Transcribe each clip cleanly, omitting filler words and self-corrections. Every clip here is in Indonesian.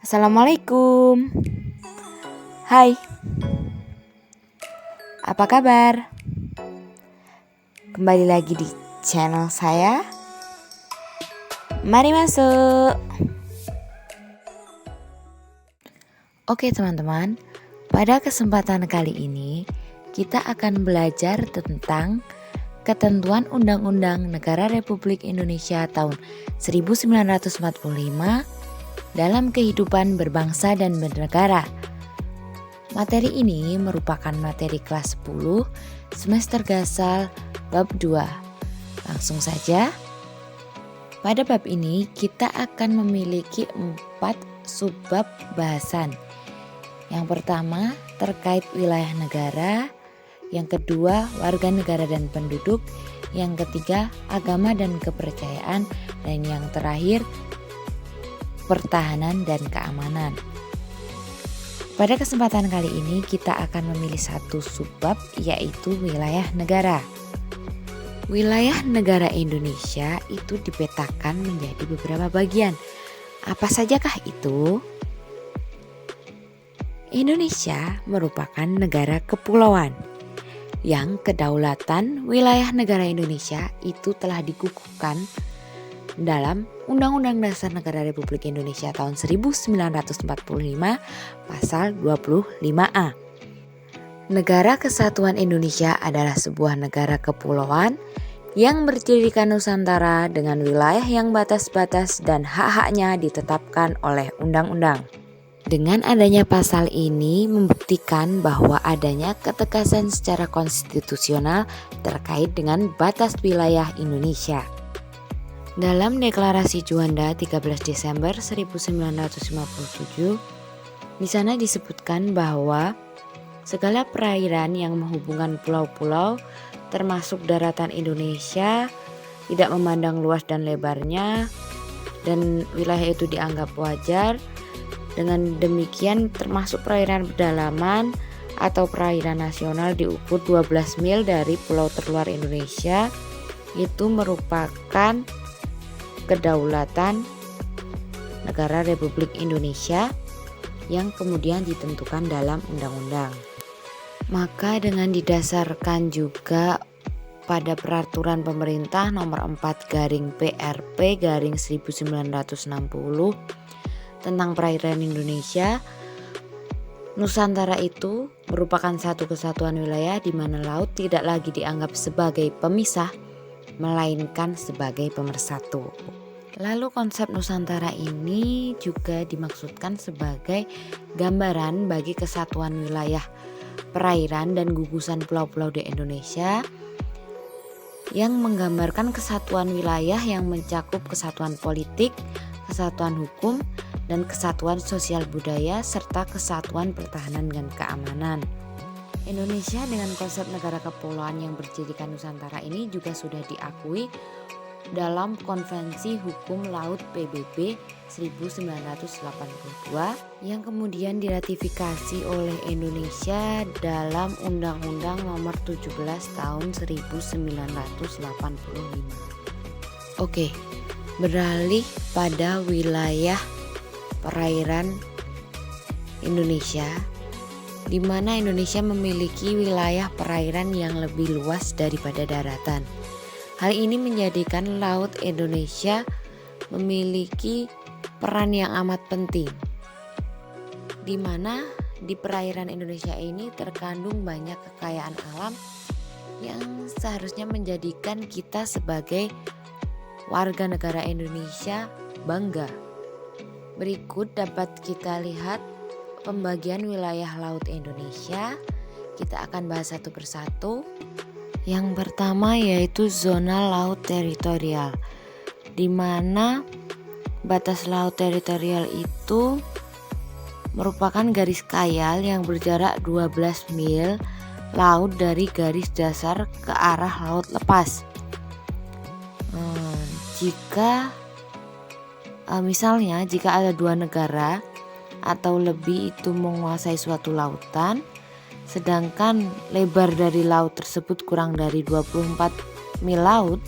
Assalamualaikum. Hai, apa kabar? Kembali lagi di channel saya. Mari masuk. Oke teman-teman, pada kesempatan kali ini kita akan belajar tentang ketentuan Undang-Undang Negara Republik Indonesia tahun 1945 dalam kehidupan berbangsa dan bernegara. Materi ini merupakan materi kelas 10 semester Gasal bab 2. Langsung saja. Pada bab ini kita akan memiliki 4 subbab bahasan. Yang pertama terkait wilayah negara, yang kedua warga negara dan penduduk, yang ketiga agama dan kepercayaan, dan yang terakhir pertahanan dan keamanan. Pada kesempatan kali ini kita akan memilih satu subbab, yaitu wilayah negara. Wilayah negara Indonesia itu dipetakan menjadi beberapa bagian. Apa sajakah itu? Indonesia merupakan negara kepulauan yang kedaulatan wilayah negara Indonesia itu telah dikukuhkan dalam Undang-Undang Dasar Negara Republik Indonesia tahun 1945 pasal 25A. Negara Kesatuan Indonesia adalah sebuah negara kepulauan yang berdirikan Nusantara dengan wilayah yang batas-batas dan hak-haknya ditetapkan oleh undang-undang. Dengan adanya pasal ini membuktikan bahwa adanya ketegasan secara konstitusional terkait dengan batas wilayah Indonesia. Dalam Deklarasi Juanda 13 Desember 1957, di sana disebutkan bahwa segala perairan yang menghubungkan pulau-pulau termasuk daratan Indonesia tidak memandang luas dan lebarnya, dan wilayah itu dianggap wajar. Dengan demikian termasuk perairan pedalaman atau perairan nasional diukur 12 mil dari pulau terluar Indonesia itu merupakan kedaulatan negara Republik Indonesia yang kemudian ditentukan dalam undang-undang. Maka dengan didasarkan juga pada peraturan pemerintah nomor 4/PRP/1960 tentang perairan Indonesia, Nusantara itu merupakan satu kesatuan wilayah di mana laut tidak lagi dianggap sebagai pemisah, melainkan sebagai pemersatu. Lalu konsep Nusantara ini juga dimaksudkan sebagai gambaran bagi kesatuan wilayah perairan dan gugusan pulau-pulau di Indonesia yang menggambarkan kesatuan wilayah yang mencakup kesatuan politik, kesatuan hukum, dan kesatuan sosial budaya serta kesatuan pertahanan dan keamanan. Indonesia dengan konsep negara kepulauan yang berjadikan Nusantara ini juga sudah diakui dalam Konvensi Hukum Laut PBB 1982 yang kemudian diratifikasi oleh Indonesia dalam Undang-Undang Nomor 17 Tahun 1985. Oke, beralih pada wilayah perairan Indonesia, di mana Indonesia memiliki wilayah perairan yang lebih luas daripada daratan. Hal ini menjadikan Laut Indonesia memiliki peran yang amat penting, di mana di perairan Indonesia ini terkandung banyak kekayaan alam yang seharusnya menjadikan kita sebagai warga negara Indonesia bangga. Berikut dapat kita lihat pembagian wilayah laut Indonesia. Kita akan bahas satu persatu. Yang pertama yaitu zona laut teritorial, di mana batas laut teritorial itu merupakan garis kayal yang berjarak 12 mil laut dari garis dasar ke arah laut lepas. Misalnya jika ada dua negara atau lebih itu menguasai suatu lautan, sedangkan lebar dari laut tersebut kurang dari 24 mil laut,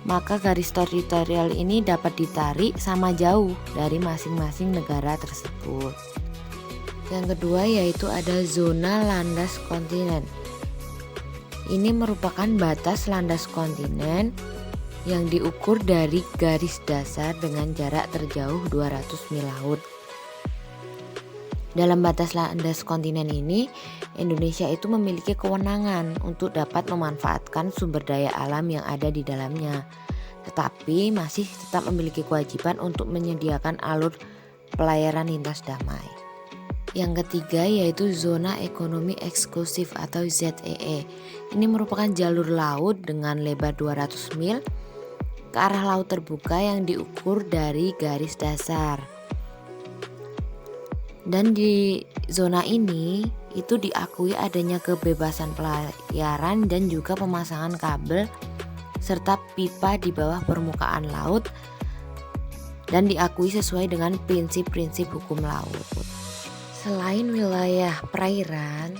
maka garis teritorial ini dapat ditarik sama jauh dari masing-masing negara tersebut. Yang kedua yaitu ada zona landas kontinen. Ini merupakan batas landas kontinen yang diukur dari garis dasar dengan jarak terjauh 200 mil laut. Dalam batas landas kontinen ini, Indonesia itu memiliki kewenangan untuk dapat memanfaatkan sumber daya alam yang ada di dalamnya, tetapi masih tetap memiliki kewajiban untuk menyediakan alur pelayaran lintas damai. Yang ketiga yaitu zona ekonomi eksklusif atau ZEE. Ini merupakan jalur laut dengan lebar 200 mil ke arah laut terbuka yang diukur dari garis dasar. Dan di zona ini itu diakui adanya kebebasan pelayaran dan juga pemasangan kabel serta pipa di bawah permukaan laut dan diakui sesuai dengan prinsip-prinsip hukum laut. Selain wilayah perairan,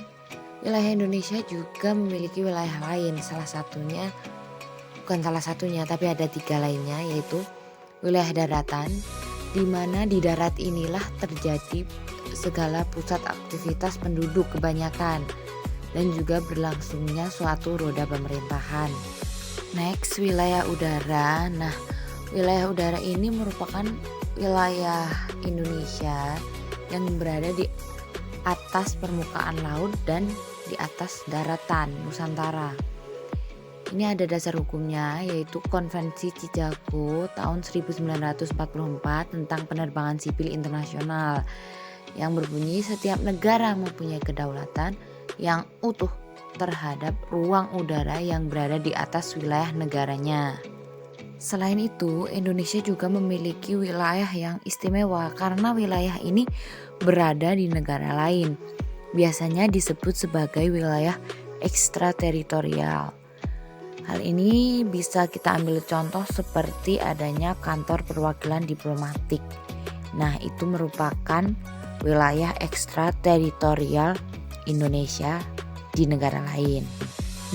wilayah Indonesia juga memiliki wilayah lain, bukan salah satunya tapi ada 3 lainnya, yaitu wilayah daratan, di mana di darat inilah terjadi segala pusat aktivitas penduduk kebanyakan dan juga berlangsungnya suatu roda pemerintahan. Next, wilayah udara. Nah, wilayah udara ini merupakan wilayah Indonesia yang berada di atas permukaan laut dan di atas daratan Nusantara. Ini ada dasar hukumnya yaitu Konvensi Chicago tahun 1944 tentang penerbangan sipil internasional yang berbunyi setiap negara mempunyai kedaulatan yang utuh terhadap ruang udara yang berada di atas wilayah negaranya. Selain itu, Indonesia juga memiliki wilayah yang istimewa karena wilayah ini berada di negara lain. Biasanya disebut sebagai wilayah ekstrateritorial. Hal ini bisa kita ambil contoh seperti adanya kantor perwakilan diplomatik. Nah, itu merupakan wilayah ekstrateritorial Indonesia di negara lain.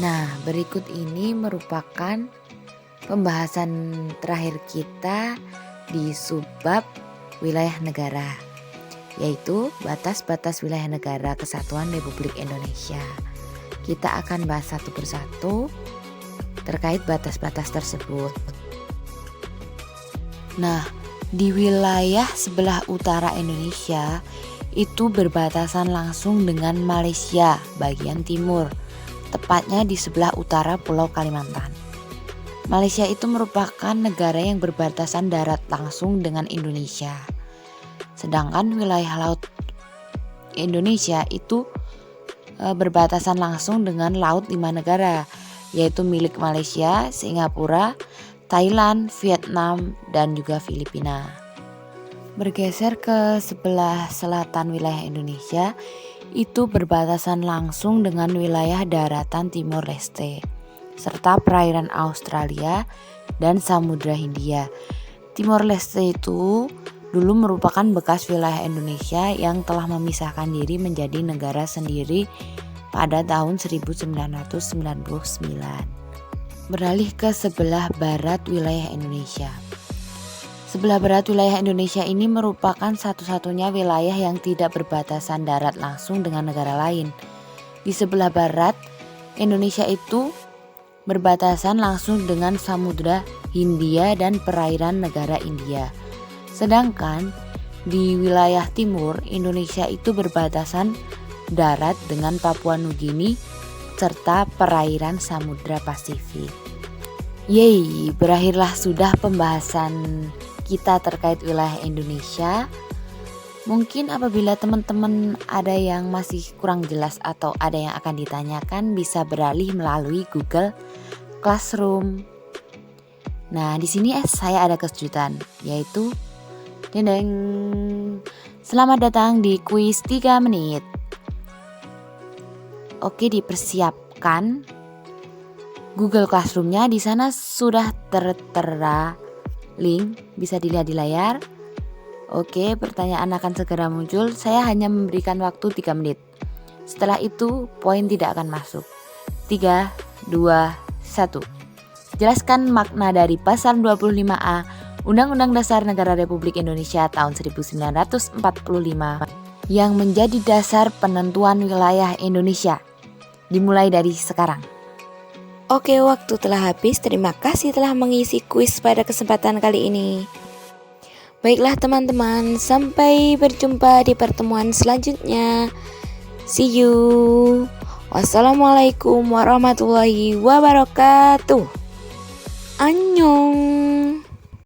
Nah, berikut ini merupakan pembahasan terakhir kita di subbab wilayah negara, yaitu batas-batas wilayah negara Kesatuan Republik Indonesia. Kita akan bahas satu persatu terkait batas-batas tersebut. Nah, di wilayah sebelah utara Indonesia itu berbatasan langsung dengan Malaysia bagian timur, tepatnya di sebelah utara Pulau Kalimantan. Malaysia itu merupakan negara yang berbatasan darat langsung dengan Indonesia. Sedangkan wilayah laut Indonesia itu berbatasan langsung dengan laut 5 negara, yaitu milik Malaysia, Singapura, Thailand, Vietnam, dan juga Filipina. Bergeser ke sebelah selatan wilayah Indonesia, itu berbatasan langsung dengan wilayah daratan Timor Leste, serta perairan Australia dan Samudra Hindia. Timor Leste itu dulu merupakan bekas wilayah Indonesia yang telah memisahkan diri menjadi negara sendiri pada tahun 1999. Beralih ke sebelah barat wilayah Indonesia. Sebelah barat wilayah Indonesia ini merupakan satu-satunya wilayah yang tidak berbatasan darat langsung dengan negara lain. Di sebelah barat Indonesia itu berbatasan langsung dengan Samudra Hindia dan perairan negara India. Sedangkan di wilayah timur Indonesia itu berbatasan darat dengan Papua Nugini serta perairan Samudra Pasifik. Yeay, berakhirlah sudah pembahasan kita terkait wilayah Indonesia. Mungkin apabila teman-teman ada yang masih kurang jelas atau ada yang akan ditanyakan, bisa beralih melalui Google Classroom. Nah, di sini saya ada kejutan, yaitu dendeng. Selamat datang di kuis 3 menit. Oke, dipersiapkan Google Classroom-nya. Di sana sudah tertera link, bisa dilihat di layar. Oke, pertanyaan akan segera muncul. Saya hanya memberikan waktu 3 menit. Setelah itu, poin tidak akan masuk. 3, 2, 1. Jelaskan makna dari pasal 25A Undang-Undang Dasar Negara Republik Indonesia tahun 1945 yang menjadi dasar penentuan wilayah Indonesia. Dimulai dari sekarang. Oke, waktu telah habis. Terima kasih telah mengisi kuis pada kesempatan kali ini. Baiklah teman-teman, sampai berjumpa di pertemuan selanjutnya. See you. Wassalamualaikum warahmatullahi wabarakatuh. Annyeong.